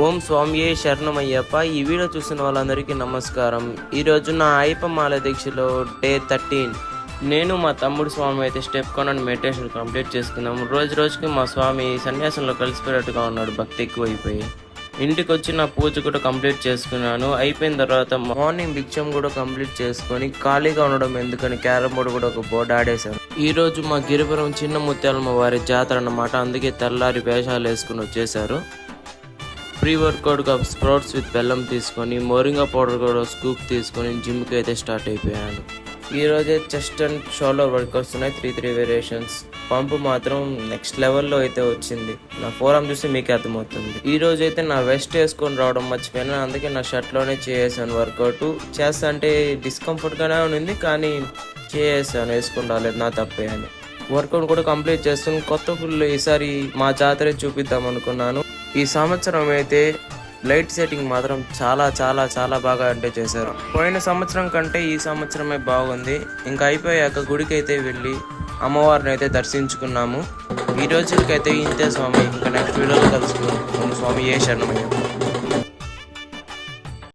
ఓం స్వామియే శరణమయ్యప్ప. ఈ వీడియో చూసిన వాళ్ళందరికీ నమస్కారం. ఈరోజు నా అయ్యప్ప మాల దీక్షలో డే 13. నేను మా తమ్ముడు స్వామి అయితే స్టెప్ కొనని మెడిటేషన్ కంప్లీట్ చేసుకున్నాము. రోజు రోజుకి మా స్వామి సన్యాసంలో కలిసిపోయేట్టుగా ఉన్నాడు, భక్తి ఎక్కువైపోయి. ఇంటికి వచ్చి నా పూజ కూడా కంప్లీట్ చేసుకున్నాను. అయిపోయిన తర్వాత మార్నింగ్ భిక్షం కూడా కంప్లీట్ చేసుకొని ఖాళీగా ఉండడం ఎందుకని క్యారమ్ బోర్డు కూడా ఒక బోర్డు ఆడేశాను. ఈ రోజు మా గిరిపురం చిన్న ముత్యాలమ్మ వారి జాతర అన్నమాట, అందుకే తెల్లారి వేషాలు వేసుకుని వచ్చేసారు. ప్రీ వర్కౌట్గా స్ప్రౌట్స్ విత్ బెల్లం తీసుకొని మోరింగా పౌడర్ కూడా స్కూప్ తీసుకొని జిమ్కి అయితే స్టార్ట్ అయిపోయాను. ఈరోజే చెస్ట్ అండ్ షోల్డర్ వర్కౌట్స్ ఉన్నాయి, 3 వేరియేషన్స్. పంపు మాత్రం నెక్స్ట్ లెవెల్లో అయితే వచ్చింది. నా ఫోరం చూసి మీకే అర్థమవుతుంది. ఈ రోజు అయితే నా వెస్ట్ వేసుకొని రావడం మర్చిపోయాను, అందుకే నా షర్ట్లోనే చేసాను వర్కౌట్. చేస్తా అంటే డిస్కంఫర్ట్గానే ఉంది, కానీ చేసాను, వేసుకొని రాలేదు, నా తప్పే అని. వర్కౌట్ కూడా కంప్లీట్ చేస్తాను. కొత్త ఫుల్ ఈసారి మా జాతర చూపిద్దాం అనుకున్నాను. ఈ సంవత్సరం అయితే లైట్ సెట్టింగ్ మాత్రం చాలా చాలా చాలా బాగా చేశారు. పోయిన సంవత్సరం కంటే ఈ సంవత్సరమే బాగుంది. ఇంకా అయిపోయాక గుడికి అయితే వెళ్ళి అమ్మవారిని అయితే దర్శించుకున్నాము. ఈ రోజులకైతే ఇంతే స్వామి. ఇంకా నెక్స్ట్ వీడియోలో కలుసుకున్నాం. స్వామి ఏ శరణమయ్య.